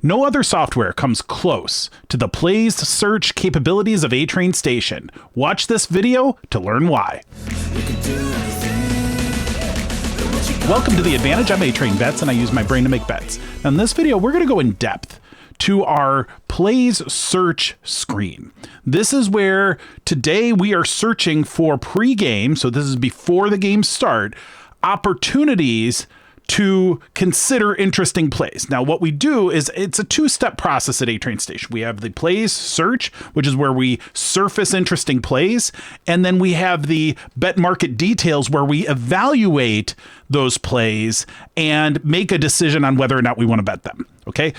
No other software comes close to the Plays Search capabilities of A-Train Station. Watch this video to learn why. Welcome to The Advantage. I'm A-Train Bets, and I use my brain to make bets. Now, in this video, we're going to go in depth to our Plays Search screen. This is where today we are searching for pre-game, so this is before the game start, opportunities to consider interesting plays. Now, what we do is it's a two-step process at A-Train Station. We have the Plays Search, which is where we surface interesting plays, and then we have the Bet Market Details, where we evaluate those plays and make a decision on whether or not we want to bet them. Okay,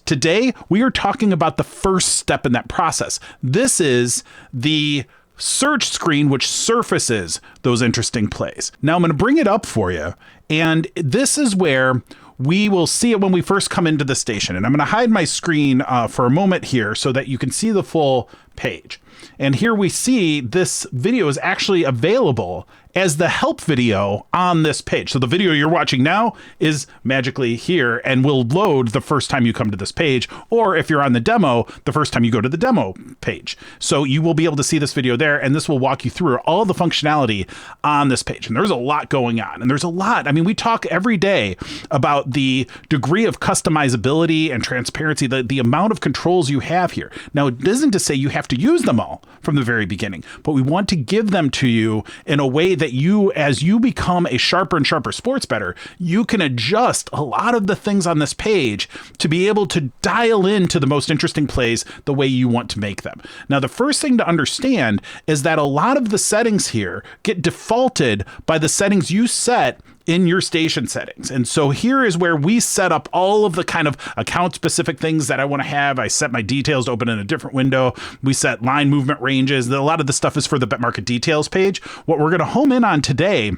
today we are talking about the first step in that process. This is the search screen, which surfaces those interesting plays. Now I'm going to bring it up for you, and this is where we will see it when we first come into the station. And I'm going to hide my screen for a moment here so that you can see the full page. And here we see this video is actually available as the help video on this page. So the video you're watching now is magically here and will load the first time you come to this page, or if you're on the demo, the first time you go to the demo page. So you will be able to see this video there, and this will walk you through all the functionality on this page. And there's a lot going on, and there's a lot. I mean, we talk every day about the degree of customizability and transparency, the amount of controls you have here. Now, it isn't to say you have to use them all from the very beginning, but we want to give them to you in a way that you, as you become a sharper and sharper sports bettor, you can adjust a lot of the things on this page to be able to dial into the most interesting plays the way you want to make them. Now, the first thing to understand is that a lot of the settings here get defaulted by the settings you set in your station settings. And so here is where we set up all of the kind of account specific things that I want to have. I set my details to open in a different window. We set line movement ranges. A lot of the stuff is for the Bet Market Details page. What we're going to home in on today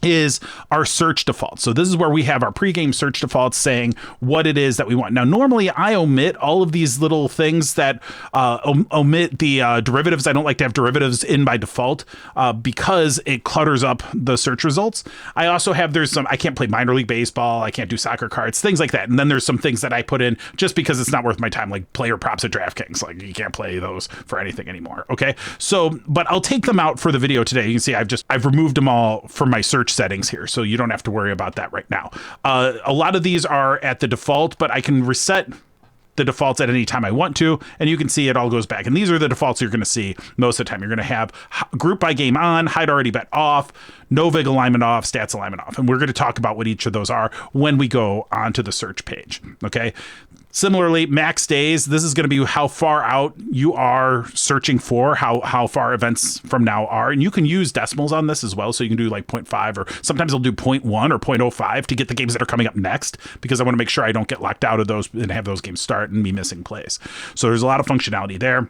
is our search defaults. So this is where we have our pregame search defaults saying what it is that we want. Now, normally I omit all of these little things that omit the derivatives. I don't like to have derivatives in by default because it clutters up the search results. I also have, I can't play minor league baseball. I can't do soccer cards, things like that. And then there's some things that I put in just because it's not worth my time, like player props at DraftKings. Like you can't play those for anything anymore. Okay. So, but I'll take them out for the video today. You can see I've removed them all from my search settings here, so you don't have to worry about that right now. A lot of these are at the default, but I can reset the defaults at any time I want to, and you can see it all goes back. And these are the defaults you're going to see most of the time. You're going to have group by game on, hide already bet off, no vig alignment off, stats alignment off. And we're going to talk about what each of those are when we go onto the search page. Okay. Similarly, max days, this is going to be how far out you are searching for, how far events from now are. And you can use decimals on this as well. So you can do like 0.5, or sometimes I'll do 0.1 or 0.05 to get the games that are coming up next, because I want to make sure I don't get locked out of those and have those games start and be missing plays. So there's a lot of functionality there.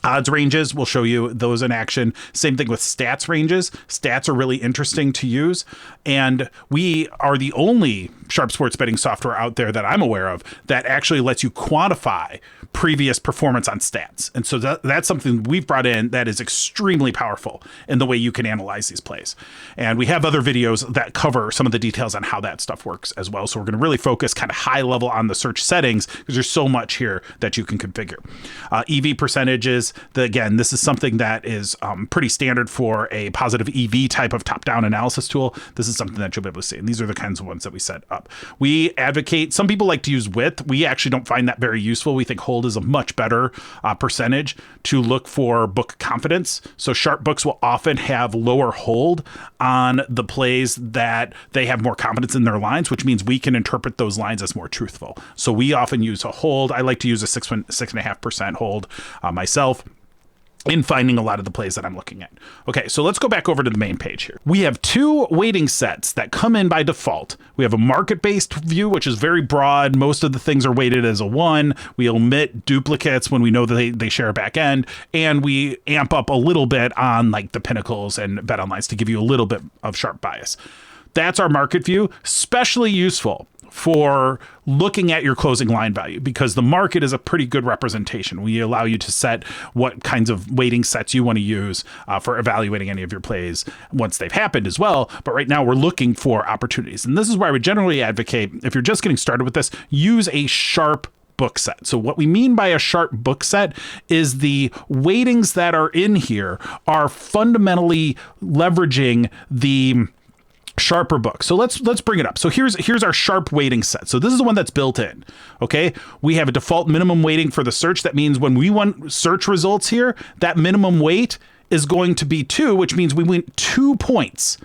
Odds ranges, we'll show you those in action. Same thing with stats ranges. Stats are really interesting to use. And we are the only sharp sports betting software out there that I'm aware of that actually lets you quantify previous performance on stats. And so that's something we've brought in that is extremely powerful in the way you can analyze these plays. And we have other videos that cover some of the details on how that stuff works as well. So we're going to really focus kind of high level on the search settings because there's so much here that you can configure. EV percentages, again, this is something that is pretty standard for a positive EV type of top-down analysis tool. This is something that you'll be able to see. And these are the kinds of ones that we set up. We advocate, some people like to use width. We actually don't find that very useful. We think hold is a much better percentage to look for book confidence. So sharp books will often have lower hold on the plays that they have more confidence in their lines, which means we can interpret those lines as more truthful. So we often use a hold. I like to use a 6.5% hold myself in finding a lot of the plays that I'm looking at. Okay, so let's go back over to the main page here. We have two weighting sets that come in by default. We have a market-based view, which is very broad. Most of the things are weighted as a 1. We omit duplicates when we know that they share a back end, and we amp up a little bit on like the pinnacles and bet onlines to give you a little bit of sharp bias. That's our market view, especially useful for looking at your closing line value, because the market is a pretty good representation. We allow you to set what kinds of weighting sets you want to use for evaluating any of your plays once they've happened as well. But right now we're looking for opportunities. And this is where I would generally advocate, if you're just getting started with this, use a sharp book set. So what we mean by a sharp book set is the weightings that are in here are fundamentally leveraging the sharper book. So let's bring it up. So here's our sharp weighting set. So this is the one that's built in. Okay. We have a default minimum weighting for the search. That means when we want search results here, that minimum weight is going to be 2, which means we went 2 points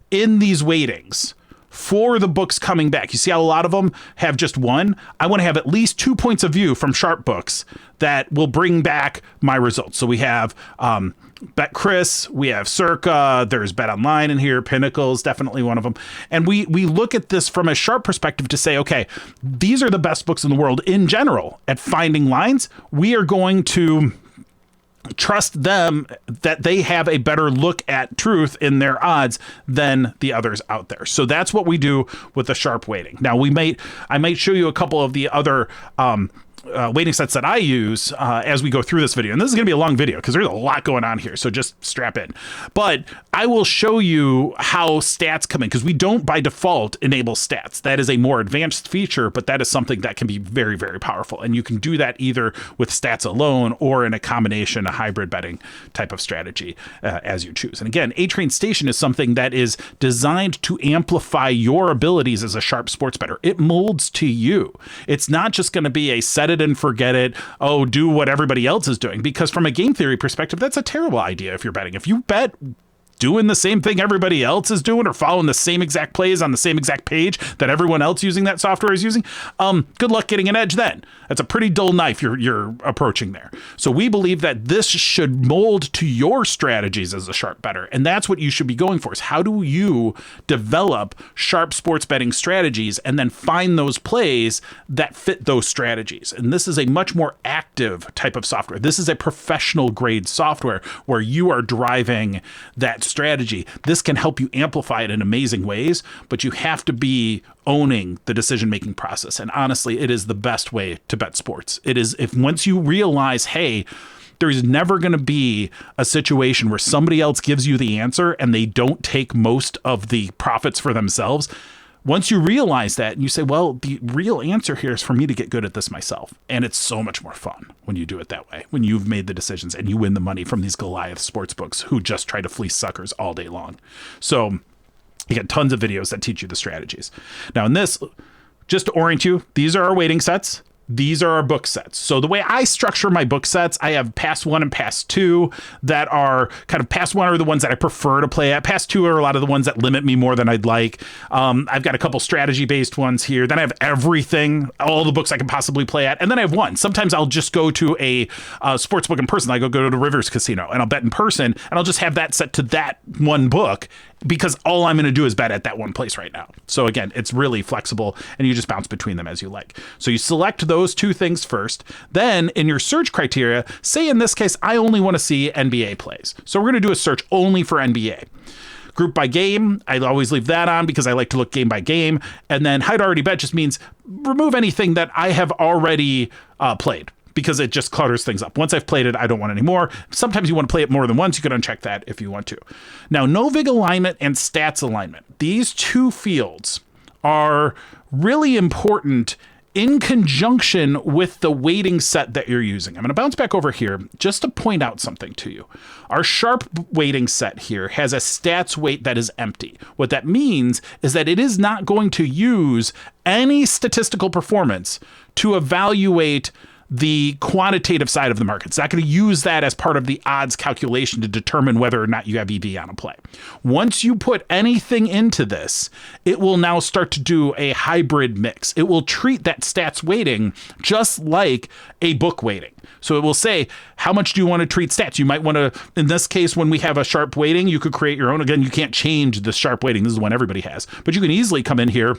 in these weightings for the books coming back. You see how a lot of them have just 1? I want to have at least 2 points of view from sharp books that will bring back my results. So we have Bet Chris, we have Circa, there's Bet Online in here, Pinnacle's definitely one of them. And we look at this from a sharp perspective to say, okay, these are the best books in the world in general at finding lines. We are going to trust them that they have a better look at truth in their odds than the others out there. So that's what we do with the sharp weighting. Now I might show you a couple of the other weighting sets that I use as we go through this video. And this is going to be a long video because there's a lot going on here. So just strap in. But I will show you how stats come in, because we don't by default enable stats. That is a more advanced feature, but that is something that can be very, very powerful. And you can do that either with stats alone or in a combination, a hybrid betting type of strategy as you choose. And again, A-Train Station is something that is designed to amplify your abilities as a sharp sports bettor. It molds to you. It's not just going to be a set it and forget it, oh, do what everybody else is doing. Because from a game theory perspective, that's a terrible idea if you're betting. If you bet doing the same thing everybody else is doing or following the same exact plays on the same exact page that everyone else using that software is using, good luck getting an edge then. That's a pretty dull knife you're approaching there. So we believe that this should mold to your strategies as a sharp bettor. And that's what you should be going for, is how do you develop sharp sports betting strategies and then find those plays that fit those strategies. And this is a much more active type of software. This is a professional grade software where you are driving that strategy. This can help you amplify it in amazing ways, but you have to be owning the decision-making process. And honestly, it is the best way to bet sports. It is, if once you realize, hey, there's never going to be a situation where somebody else gives you the answer and they don't take most of the profits for themselves. Once you realize that and you say, well, the real answer here is for me to get good at this myself. And it's so much more fun when you do it that way, when you've made the decisions and you win the money from these Goliath sports books who just try to fleece suckers all day long. So you get tons of videos that teach you the strategies. Now in this, just to orient you, these are our weighting sets. These are our book sets. So the way I structure my book sets, I have pass 1 and pass 2 that are kind of, pass 1 are the ones that I prefer to play at. Pass 2 are a lot of the ones that limit me more than I'd like. I've got a couple strategy based ones here. Then I have everything, all the books I can possibly play at. And then I have one. Sometimes I'll just go to a sports book in person. I go to the Rivers Casino and I'll bet in person and I'll just have that set to that one book, because all I'm going to do is bet at that one place right now. So again, it's really flexible and you just bounce between them as you like. So you select those two things first. Then in your search criteria, say in this case, I only want to see NBA plays. So we're going to do a search only for NBA. Group by game, I always leave that on because I like to look game by game. And then hide already bet just means remove anything that I have already played, because it just clutters things up. Once I've played it, I don't want any more. Sometimes you want to play it more than once. You can uncheck that if you want to. Now, no vig alignment and stats alignment. These two fields are really important in conjunction with the weighting set that you're using. I'm going to bounce back over here just to point out something to you. Our sharp weighting set here has a stats weight that is empty. What that means is that it is not going to use any statistical performance to evaluate the quantitative side of the market. It's not going to use that as part of the odds calculation to determine whether or not you have EV on a play. Once you put anything into this, it will now start to do a hybrid mix. It will treat that stats weighting just like a book weighting. So it will say, how much do you want to treat stats? You might want to, in this case, when we have a sharp weighting, you could create your own. Again, you can't change the sharp weighting. This is the one everybody has. But you can easily come in here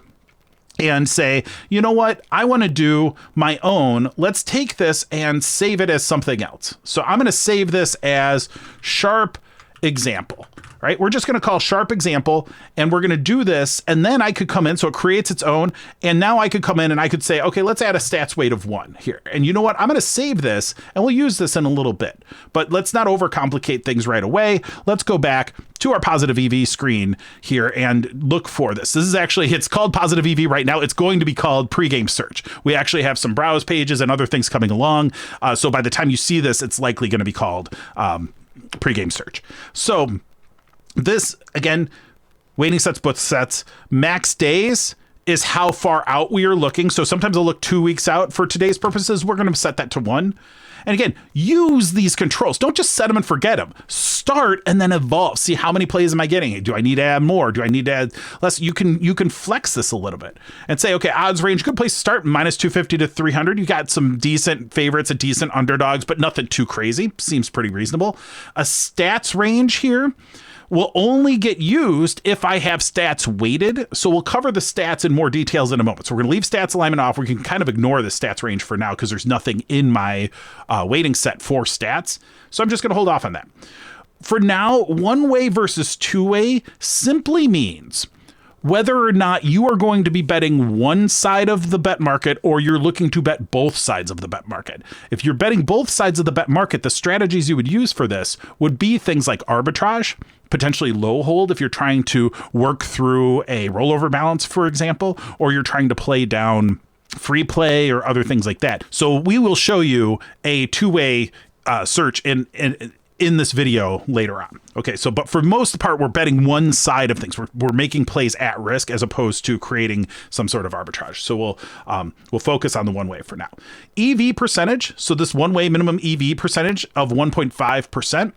and say, you know what, I want to do my own. Let's take this and save it as something else. So I'm going to save this as sharp example, right? We're just going to call sharp example, and we're going to do this. And then I could come in. So it creates its own. And now I could come in and I could say, okay, let's add a stats weight of 1 here. And you know what? I'm going to save this and we'll use this in a little bit, but let's not overcomplicate things right away. Let's go back to our positive EV screen here and look for this. This is actually, it's called positive EV right now. It's going to be called Pregame Search. We actually have some browse pages and other things coming along. So by the time you see this, it's likely going to be called Pregame Search. So this, again, weighting sets, both sets, max days is how far out we are looking. So sometimes I'll look 2 weeks out. For today's purposes, we're going to set that to 1. And again, use these controls. Don't just set them and forget them. Start and then evolve. See, how many plays am I getting? Do I need to add more? Do I need to add less? You can flex this a little bit and say, okay, odds range, good place to start, minus 250 to 300. You got some decent favorites, and decent underdogs, but nothing too crazy. Seems pretty reasonable. A stats range here will only get used if I have stats weighted. So we'll cover the stats in more details in a moment. So we're going to leave stats alignment off. We can kind of ignore the stats range for now because there's nothing in my weighting set for stats. So I'm just going to hold off on that. For now, one way versus two way simply means whether or not you are going to be betting one side of the bet market or you're looking to bet both sides of the bet market. If you're betting both sides of the bet market, the strategies you would use for this would be things like arbitrage, potentially low hold if you're trying to work through a rollover balance, for example, or you're trying to play down free play or other things like that. So we will show you a two-way search in this video later on. Okay, so but for most part, we're betting one side of things. We're making plays at risk as opposed to creating some sort of arbitrage. So we'll focus on the one way for now. EV percentage. So this one way minimum EV percentage of 1.5%.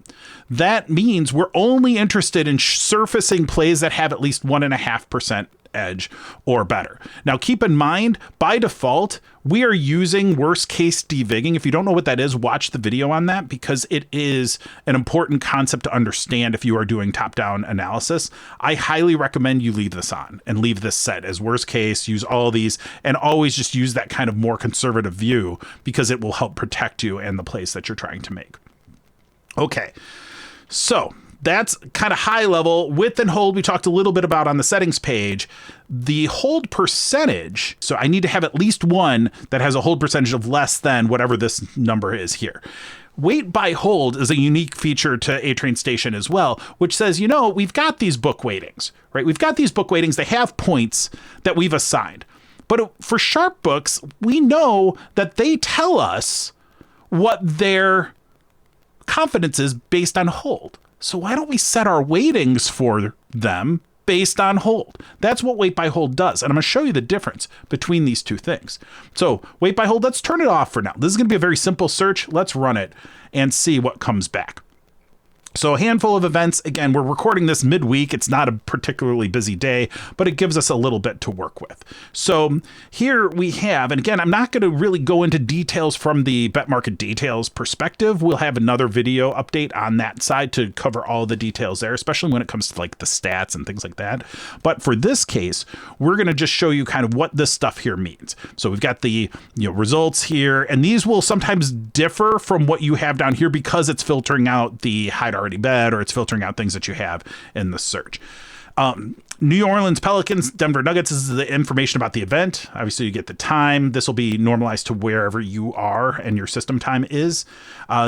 That means we're only interested in surfacing plays that have at least 1.5% edge or better. Now, keep in mind, by default, we are using worst case devigging. If you don't know what that is, watch the video on that because it is an important concept to understand if you are doing top-down analysis. I highly recommend you leave this on and leave this set as worst case, use all of these, and always just use that kind of more conservative view because it will help protect you and the plays that you're trying to make. Okay, so that's kind of high level. Width and hold, we talked a little bit about on the settings page. The hold percentage, so I need to have at least one that has a hold percentage of less than whatever this number is here. Weight by hold is a unique feature to A-Train Station as well, which says, you know, we've got these book weightings, right? We've got these book weightings. They have points that we've assigned. But for sharp books, we know that they tell us what their confidence is based on hold. So why don't we set our weightings for them based on hold? That's what weight by hold does. And I'm going to show you the difference between these two things. So weight by hold, let's turn it off for now. This is going to be a very simple search. Let's run it and see what comes back. So a handful of events. Again, we're recording this midweek. It's not a particularly busy day, but it gives us a little bit to work with. So here we have, and again, I'm not going to really go into details from the bet market details perspective. We'll have another video update on that side to cover all the details there, especially when it comes to like the stats and things like that. But for this case, we're going to just show you kind of what this stuff here means. So we've got the results here, and these will sometimes differ from what you have down here because it's filtering out the hide already bet, or it's filtering out things that you have in the search. New Orleans Pelicans, Denver Nuggets is the information about the event. Obviously, you get the time. This will be normalized to wherever you are and your system time is.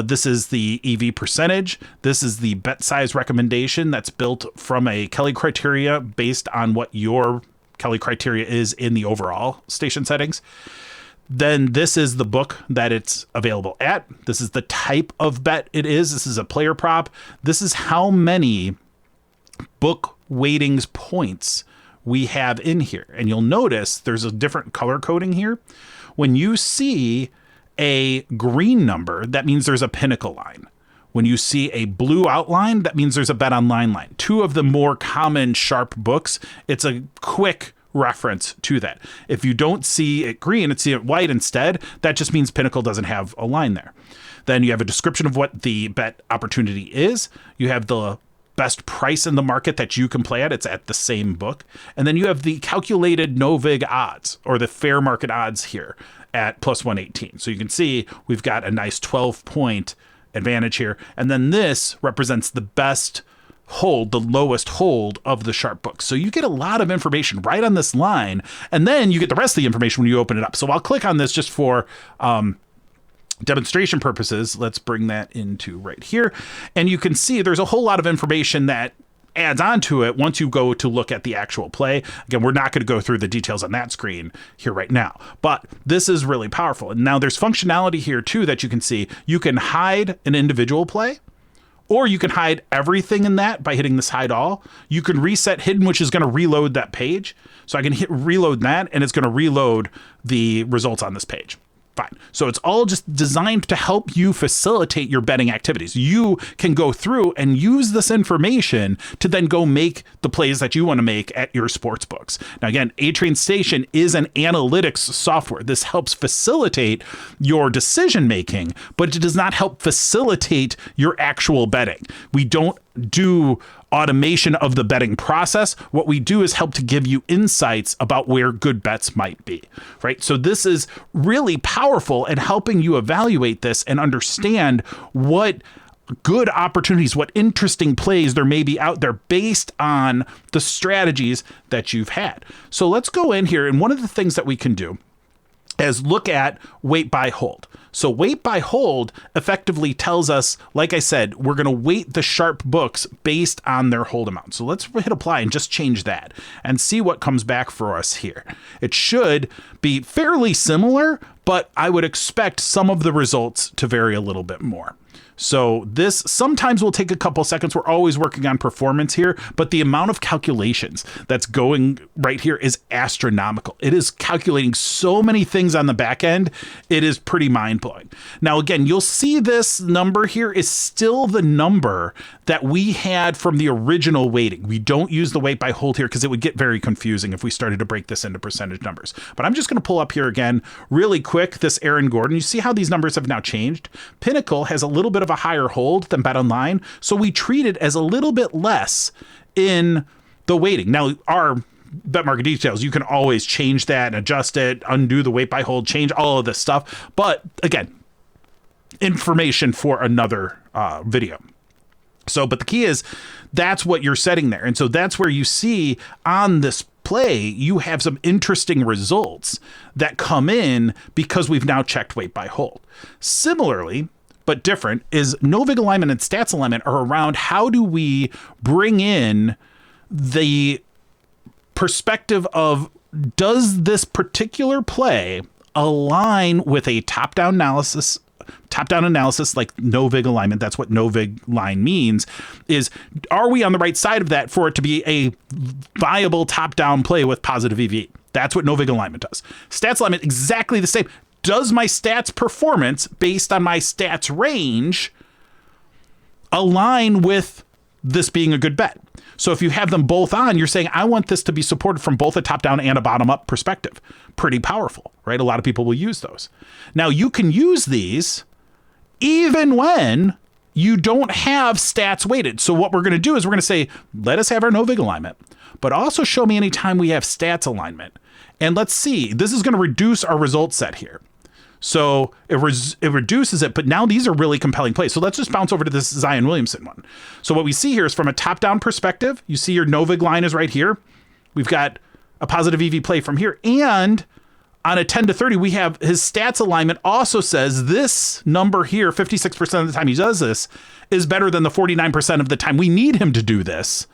This is the EV percentage. This is the bet size recommendation that's built from a Kelly criteria based on what your Kelly criteria is in the overall station settings. Then this is the book that it's available at. This is the type of bet it is. This is a player prop. This is how many book weightings points we have in here. And you'll notice there's a different color coding here. When you see a green number, that means there's a pinnacle line. When you see a blue outline, that means there's a bet online line. Two of the more common sharp books, it's a quick reference to that. If you don't see it green and see it white instead, that just means Pinnacle doesn't have a line there. Then you have a description of what the bet opportunity is. You have the best price in the market that you can play at. It's at the same book. And then you have the calculated no vig odds, or the fair market odds here at plus 118. So you can see we've got a nice 12-point advantage here. And then this represents the best hold, the lowest hold of the sharp books. So you get a lot of information right on this line, and then you get the rest of the information when you open it up. So I'll click on this just for demonstration purposes. Let's bring that into right here. And you can see there's a whole lot of information that adds onto it once you go to look at the actual play. Again, we're not going to go through the details on that screen here right now, but this is really powerful. And now there's functionality here too that you can see. You can hide an individual play, or you can hide everything in that by hitting this hide all. You can reset hidden, which is going to reload that page. So I can hit reload that, and it's going to reload the results on this page. Fine. So it's all just designed to help you facilitate your betting activities. You can go through and use this information to then go make the plays that you want to make at your sports books. Now, again, A-Train Station is an analytics software. This helps facilitate your decision making, but it does not help facilitate your actual betting. We don't do automation of the betting process. What we do is help to give you insights about where good bets might be, right? So this is really powerful in helping you evaluate this and understand what good opportunities, what interesting plays there may be out there based on the strategies that you've had. So let's go in here, and one of the things that we can do is look at weight by hold. So weight by hold effectively tells us, like I said, we're going to weight the sharp books based on their hold amount. So let's hit apply and just change that and see what comes back for us here. It should be fairly similar, but I would expect some of the results to vary a little bit more. So this sometimes will take a couple seconds. We're always working on performance here, but the amount of calculations that's going right here is astronomical. It is calculating so many things on the back end. It is pretty mind-blowing. Now, again, you'll see this number here is still the number that we had from the original weighting. We don't use the weight by hold here because it would get very confusing if we started to break this into percentage numbers. But I'm just going to pull up here again really quick, this Aaron Gordon. You see how these numbers have now changed? Pinnacle has a little bit of a higher hold than Bet Online, so we treat it as a little bit less in the weighting. Now, our bet market details, you can always change that and adjust it, undo the weight by hold, change all of this stuff. But again, information for another video. So, but the key is that's what you're setting there. And so that's where you see on this play, you have some interesting results that come in because we've now checked weight by hold. Similarly, but different, is no vig alignment and stats alignment are around how do we bring in the perspective of, does this particular play align with a top-down analysis like no vig alignment? That's what no vig line means, is are we on the right side of that for it to be a viable top-down play with positive EV? That's what no vig alignment does. Stats alignment, exactly the same. Does my stats performance based on my stats range align with this being a good bet? So if you have them both on, you're saying, I want this to be supported from both a top-down and a bottom-up perspective. Pretty powerful, right? A lot of people will use those. Now, you can use these even when you don't have stats weighted. So what we're going to do is we're going to say, let us have our no vig alignment, but also show me anytime we have stats alignment. And let's see, this is going to reduce our result set here. So it reduces it, but now these are really compelling plays. So let's just bounce over to this Zion Williamson one. So what we see here is from a top-down perspective, you see your no vig line is right here. We've got a positive EV play from here. And on a 10 to 30, we have his stats alignment also says this number here, 56% of the time he does this, is better than the 49% of the time we need him to do this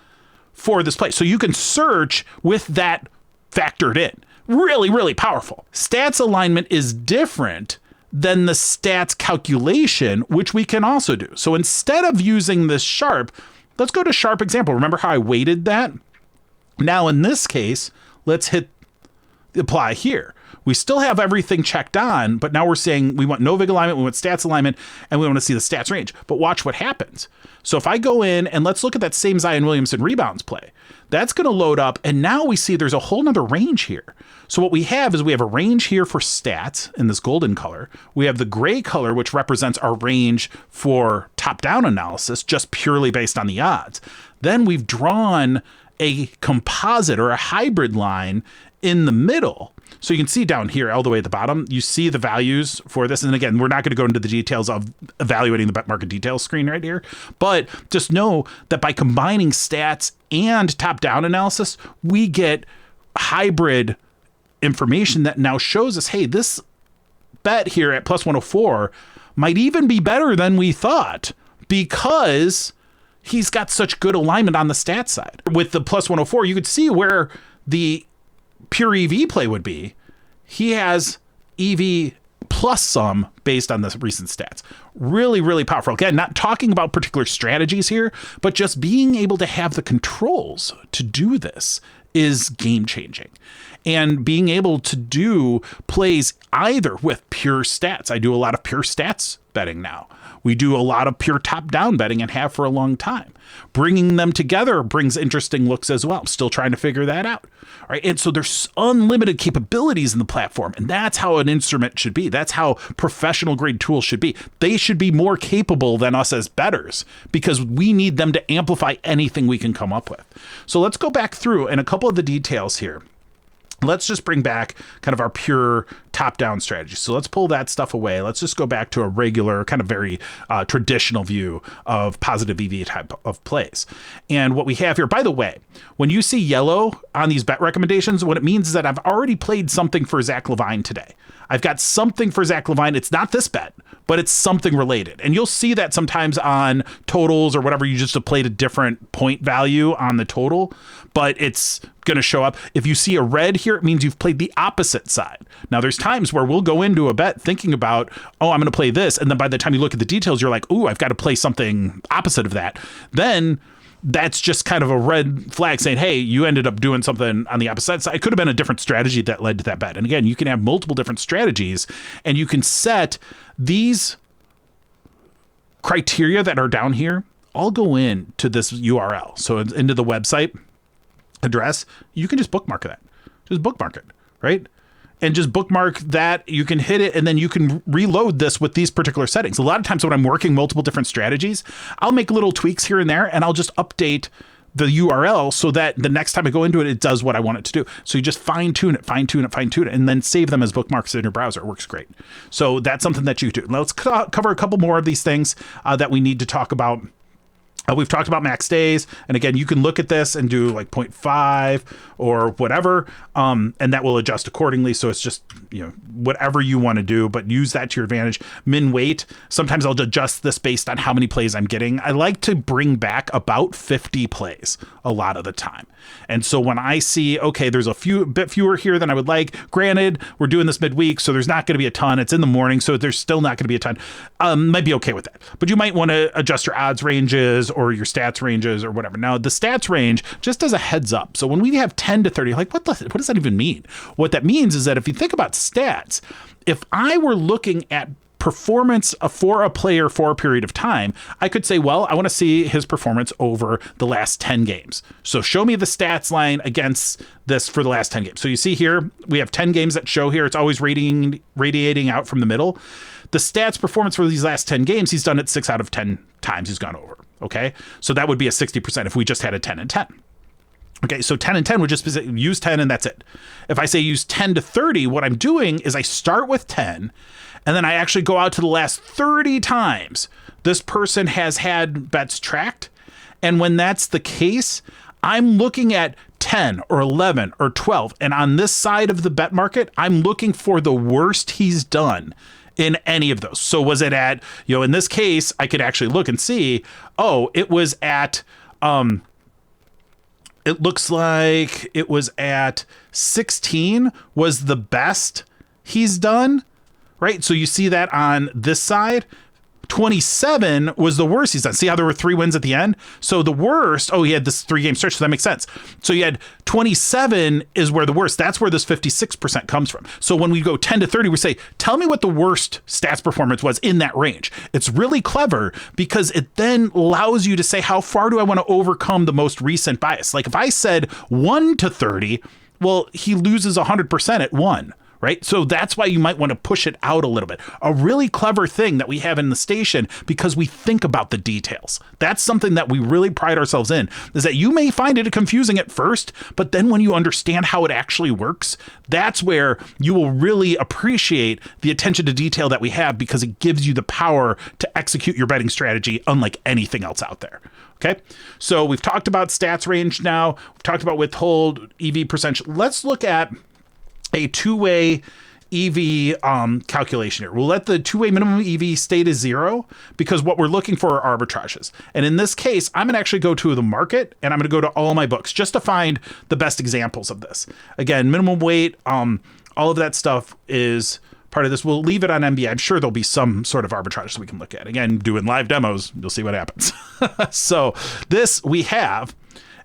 for this play. So you can search with that factored in. Really, really powerful. Stats alignment is different than the stats calculation, which we can also do. So instead of using this sharp, let's go to sharp example. Remember how I weighted that? Now in this case, let's hit apply here. We still have everything checked on, but now we're saying we want no vig alignment, we want stats alignment, and we want to see the stats range. But watch what happens. So if I go in and let's look at that same Zion Williamson rebounds play, that's going to load up. And now we see there's a whole nother range here. So what we have is we have a range here for stats in this golden color. We have the gray color, which represents our range for top-down analysis, just purely based on the odds. Then we've drawn a composite or a hybrid line in the middle, so you can see down here all the way at the bottom, you see the values for this. And again, we're not going to go into the details of evaluating the bet market details screen right here, but just know that by combining stats and top-down analysis, we get hybrid information that now shows us, hey, this bet here at plus 104 might even be better than we thought because he's got such good alignment on the stat side. With the plus 104, you could see where the pure EV play would be. He has EV plus some based on the recent stats. Really, really powerful. Again, not talking about particular strategies here, but just being able to have the controls to do this is game changing. And being able to do plays either with pure stats. I do a lot of pure stats betting now. We do a lot of pure top-down betting and have for a long time. Bringing them together brings interesting looks as well. I'm still trying to figure that out. All right. And so there's unlimited capabilities in the platform. And that's how an instrument should be. That's how professional grade tools should be. They should be more capable than us as bettors because we need them to amplify anything we can come up with. So let's go back through and a couple of the details here. Let's just bring back kind of our pure top-down strategy. So let's pull that stuff away. Let's just go back to a regular, kind of very traditional view of positive EV type of plays. And what we have here, by the way, when you see yellow on these bet recommendations, what it means is that I've already played something for Zach Levine today. I've got something for Zach Levine. It's not this bet, but it's something related. And you'll see that sometimes on totals or whatever, you just have played a different point value on the total, but it's going to show up. If you see a red here, it means you've played the opposite side. Now, there's times where we'll go into a bet thinking about, oh, I'm going to play this. And then by the time you look at the details, you're like, ooh, I've got to play something opposite of that. Then that's just kind of a red flag saying, hey, you ended up doing something on the opposite side. It could have been a different strategy that led to that bet. And again, you can have multiple different strategies and you can set these criteria that are down here, all go into this URL. So into the website address, you can just bookmark that. Just bookmark it, right? And just bookmark that. You can hit it and then you can reload this with these particular settings. A lot of times when I'm working multiple different strategies, I'll make little tweaks here and there and I'll just update the URL so that the next time I go into it, it does what I want it to do. So you just fine tune it, and then save them as bookmarks in your browser. It works great. So that's something that you do. Now let's cover a couple more of these things that we need to talk about. We've talked about max days. And again, you can look at this and do like 0.5 or whatever. And that will adjust accordingly. So it's just, whatever you want to do, but use that to your advantage. Min weight. Sometimes I'll adjust this based on how many plays I'm getting. I like to bring back about 50 plays a lot of the time. And so when I see, okay, there's a bit fewer here than I would like. Granted, we're doing this midweek, so there's not going to be a ton. It's in the morning, so there's still not going to be a ton. Might be okay with that. But you might want to adjust your odds ranges or your stats ranges or whatever. Now, the stats range, just as a heads up. So when we have 10 to 30, like, what does that even mean? What that means is that if you think about stats, if I were looking at performance for a player for a period of time, I could say, well, I want to see his performance over the last 10 games. So show me the stats line against this for the last 10 games. So you see here, we have 10 games that show here. It's always radiating out from the middle. The stats performance for these last 10 games, he's done it 6 out of 10 times he's gone over. Okay. So that would be a 60% if we just had a 10 and 10. Okay, so 10 and 10 would just be use 10 and that's it. If I say use 10 to 30, what I'm doing is I start with 10 and then I actually go out to the last 30 times this person has had bets tracked. And when that's the case, I'm looking at 10 or 11 or 12. And on this side of the bet market, I'm looking for the worst he's done in any of those. So was it at, in this case, I could actually look and see, it was at, it looks like it was at 16 was the best he's done, right? So you see that on this side. 27 was the worst he's done. See how there were 3 wins at the end? So the worst, he had this 3-game stretch, so that makes sense. So you had 27 is where the worst. That's where this 56% comes from. So when we go 10 to 30, we say, tell me what the worst stats performance was in that range. It's really clever because it then allows you to say, how far do I want to overcome the most recent bias? Like if I said 1 to 30, well, he loses 100% at 1. right? So that's why you might want to push it out a little bit. A really clever thing that we have in the station, because we think about the details. That's something that we really pride ourselves in, is that you may find it confusing at first, but then when you understand how it actually works, that's where you will really appreciate the attention to detail that we have, because it gives you the power to execute your betting strategy unlike anything else out there. Okay, so we've talked about stats range now. We've talked about withhold, EV percentage. Let's look at a two-way EV calculation here. We'll let the two-way minimum EV stay to 0, because what we're looking for are arbitrages. And in this case, I'm going to actually go to the market, and I'm going to go to all my books just to find the best examples of this. Again, minimum weight, all of that stuff is part of this. We'll leave it on NBA. I'm sure there'll be some sort of arbitrage we can look at. Again, doing live demos, you'll see what happens. So this, we have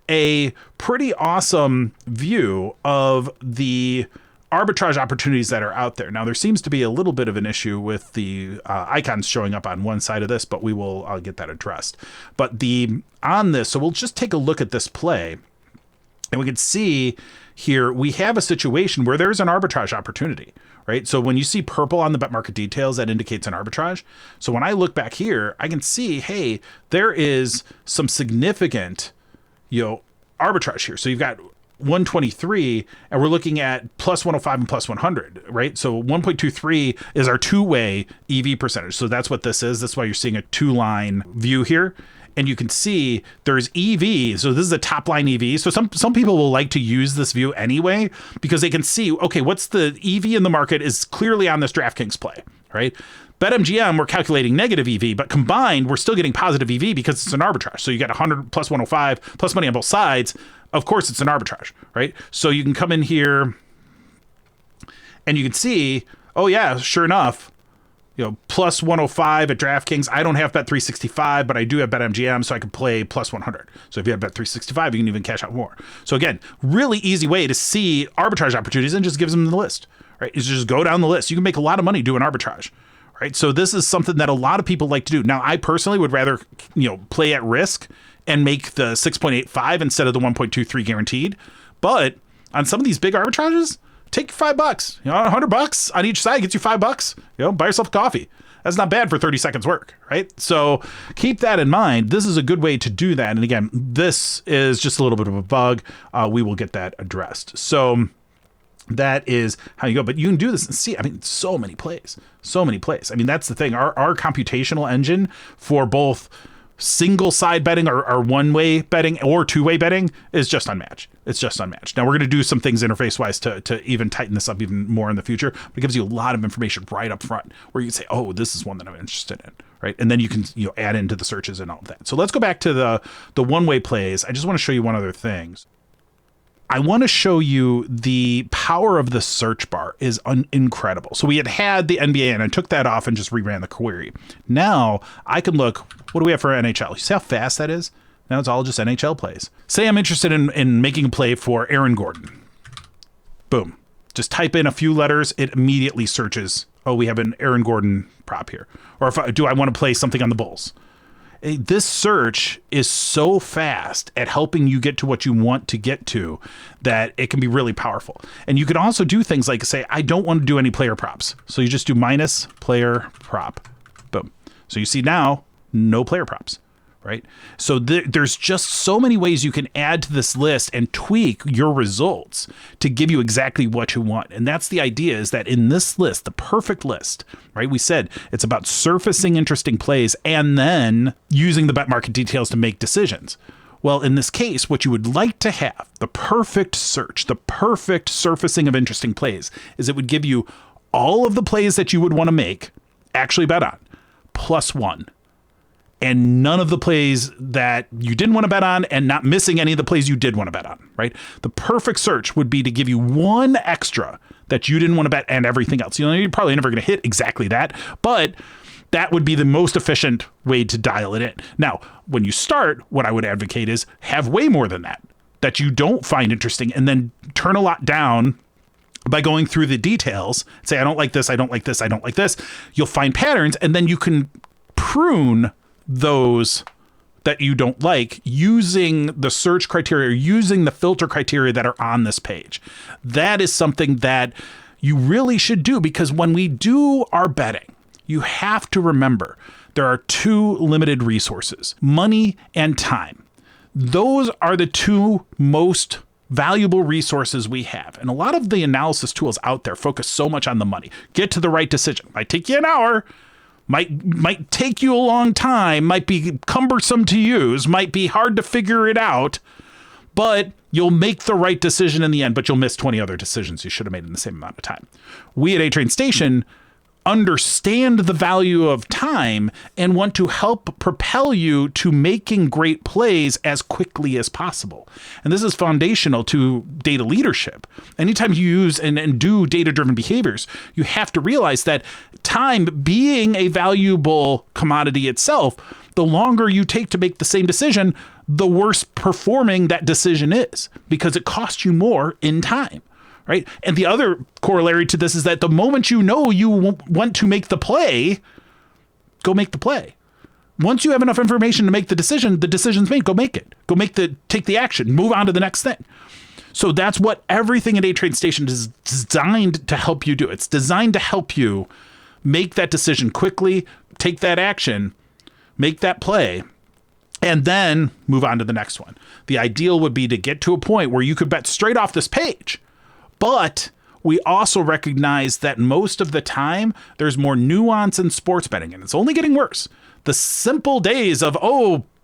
a pretty awesome view of the arbitrage opportunities that are out there. Now, there seems to be a little bit of an issue with the icons showing up on one side of this, but we will get that addressed. But on this, so we'll just take a look at this play, and we can see here we have a situation where there's an arbitrage opportunity, right? So when you see purple on the bet market details, that indicates an arbitrage. So when I look back here, I can see, hey, there is some significant, arbitrage here. So you've got 123, and we're looking at plus 105 and plus 100, right? So 1.23 is our two-way EV percentage. So that's what this is. That's why you're seeing a two-line view here. And you can see there's EV. So this is a top line EV. So some people will like to use this view anyway, because they can see, okay, what's the EV in the market is clearly on this DraftKings play, right? BetMGM, we're calculating negative EV, but combined, we're still getting positive EV because it's an arbitrage. So you got 100 plus 105 plus money on both sides. Of course, it's an arbitrage, right? So you can come in here and you can see, oh yeah, sure enough, plus 105 at DraftKings. I don't have Bet365, but I do have BetMGM, so I can play plus 100. So if you have Bet365, you can even cash out more. So again, really easy way to see arbitrage opportunities, and just gives them the list, right? Is just go down the list. You can make a lot of money doing arbitrage, right? So this is something that a lot of people like to do. Now, I personally would rather, play at risk and make the 6.85 instead of the 1.23 guaranteed. But on some of these big arbitrages, take $5, $100 on each side gets you $5, buy yourself a coffee. That's not bad for 30 seconds work, right? So keep that in mind. This is a good way to do that. And again, this is just a little bit of a bug. We will get that addressed. So that is how you go. But you can do this and see, so many plays. That's the thing. Our computational engine for both single side betting or one-way betting or two-way betting is just unmatched. It's just unmatched. Now we're going to do some things interface wise to even tighten this up even more in the future, but it gives you a lot of information right up front where you can say, oh, this is one that I'm interested in, right? And then you can add into the searches and all of that. So let's go back to the one-way plays. I just want to show you one other thing. I want to show you the power of the search bar is incredible. So we had the NBA, and I took that off and just reran the query. Now I can look, what do we have for NHL? You see how fast that is? Now it's all just NHL plays. Say I'm interested in making a play for Aaron Gordon. Boom. Just type in a few letters. It immediately searches, oh, we have an Aaron Gordon prop here. Or do I want to play something on the Bulls? This search is so fast at helping you get to what you want to get to that it can be really powerful. And you can also do things like say, I don't want to do any player props. So you just do minus player prop. Boom. So you see now, no player props, right? So there's just so many ways you can add to this list and tweak your results to give you exactly what you want. And that's the idea, is that in this list, the perfect list, right? We said it's about surfacing interesting plays and then using the bet market details to make decisions. Well, in this case, what you would like to have, the perfect search, the perfect surfacing of interesting plays, is it would give you all of the plays that you would want to make, actually bet on, plus one. And none of the plays that you didn't want to bet on, and not missing any of the plays you did want to bet on, right? The perfect search would be to give you one extra that you didn't want to bet and everything else. You're probably never going to hit exactly that, but that would be the most efficient way to dial it in. Now, when you start, what I would advocate is have way more than that you don't find interesting, and then turn a lot down by going through the details. Say, I don't like this, I don't like this, I don't like this. You'll find patterns, and then you can prune those that you don't like using the search criteria, or using the filter criteria that are on this page. That is something that you really should do, because when we do our betting, you have to remember there are two limited resources, money and time. Those are the two most valuable resources we have. And a lot of the analysis tools out there focus so much on the money. Get to the right decision. Might take you an hour, might take you a long time, might be cumbersome to use, might be hard to figure it out, but you'll make the right decision in the end, but you'll miss 20 other decisions you should have made in the same amount of time. We at A-Train Station understand the value of time and want to help propel you to making great plays as quickly as possible. And this is foundational to data leadership. Anytime you use and do data-driven behaviors, you have to realize that time being a valuable commodity itself, the longer you take to make the same decision, the worse performing that decision is, because it costs you more in time. Right. And the other corollary to this is that the moment you know you want to make the play, go make the play. Once you have enough information to make the decision's made, go make it. Take the action, move on to the next thing. So that's what everything at A-Train Station is designed to help you do. It's designed to help you make that decision quickly, take that action, make that play, and then move on to the next one. The ideal would be to get to a point where you could bet straight off this page. But we also recognize that most of the time there's more nuance in sports betting, and it's only getting worse. The simple days of,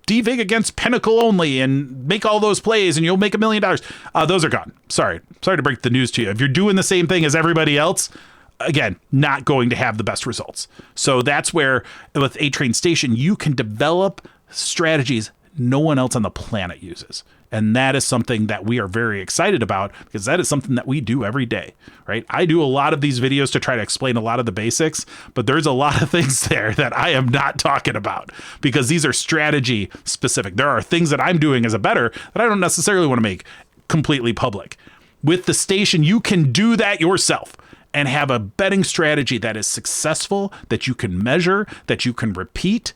DVig against Pinnacle only and make all those plays and you'll make $1 million. Those are gone. Sorry to break the news to you. If you're doing the same thing as everybody else, again, not going to have the best results. So that's where with A-Train Station, you can develop strategies no one else on the planet uses. And that is something that we are very excited about, because that is something that we do every day, right? I do a lot of these videos to try to explain a lot of the basics, but there's a lot of things there that I am not talking about, because these are strategy specific. There are things that I'm doing as a bettor that I don't necessarily want to make completely public. With the station, you can do that yourself and have a betting strategy that is successful, that you can measure, that you can repeat,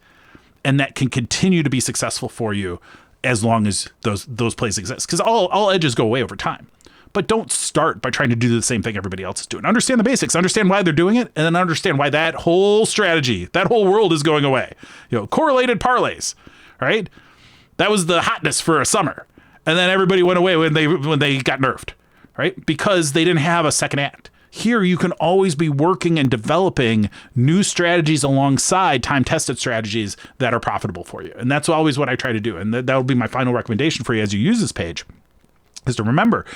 and that can continue to be successful for you as long as those plays exist. Because all edges go away over time. But don't start by trying to do the same thing everybody else is doing. Understand the basics, understand why they're doing it, and then understand why that whole strategy, that whole world is going away. Correlated parlays, right? That was the hotness for a summer. And then everybody went away when they got nerfed, right? Because they didn't have a second act. Here, you can always be working and developing new strategies alongside time-tested strategies that are profitable for you. And that's always what I try to do. And that will be my final recommendation for you as you use this page, is to remember,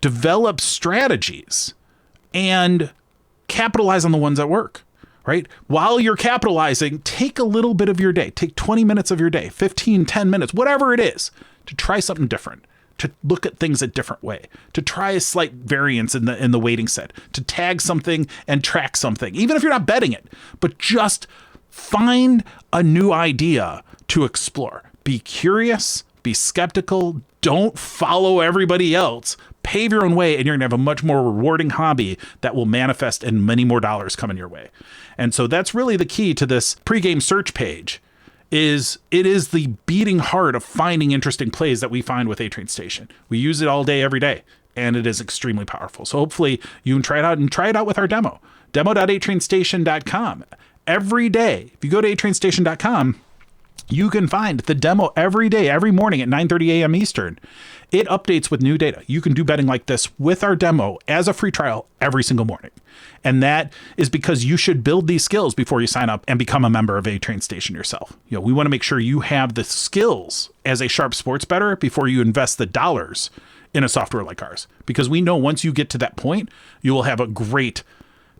develop strategies and capitalize on the ones that work, right? While you're capitalizing, take a little bit of your day. Take 20 minutes of your day, 15, 10 minutes, whatever it is, to try something different, to look at things a different way, to try a slight variance in the weighting set, to tag something and track something, even if you're not betting it, but just find a new idea to explore. Be curious, be skeptical, don't follow everybody else, pave your own way, and you're gonna have a much more rewarding hobby that will manifest and many more dollars coming your way. And so that's really the key to this pregame search page. It is the beating heart of finding interesting plays that we find with A-Train Station. We use it all day, every day, and it is extremely powerful. So hopefully you can try it out with our demo, demo.atrainstation.com. Every day, if you go to atrainstation.com, you can find the demo every day, every morning at 9:30 a.m. Eastern. It updates with new data. You can do betting like this with our demo as a free trial every single morning. And that is because you should build these skills before you sign up and become a member of A-Train Station yourself. We want to make sure you have the skills as a sharp sports bettor before you invest the dollars in a software like ours. Because we know once you get to that point, you will have a great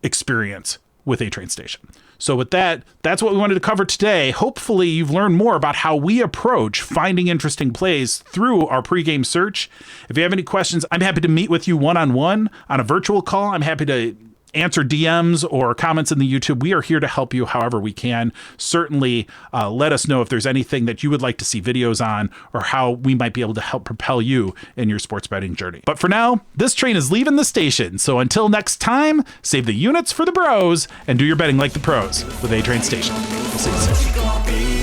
experience with A-Train Station. So with that, that's what we wanted to cover today. Hopefully you've learned more about how we approach finding interesting plays through our pregame search. If you have any questions, I'm happy to meet with you one-on-one on a virtual call. I'm happy to answer DMs or comments in the YouTube. We are here to help you however we can. Certainly let us know if there's anything that you would like to see videos on, or how we might be able to help propel you in your sports betting journey. But for now, this train is leaving the station. So until next time, save the units for the bros and do your betting like the pros with A-Train Station. We'll see you soon.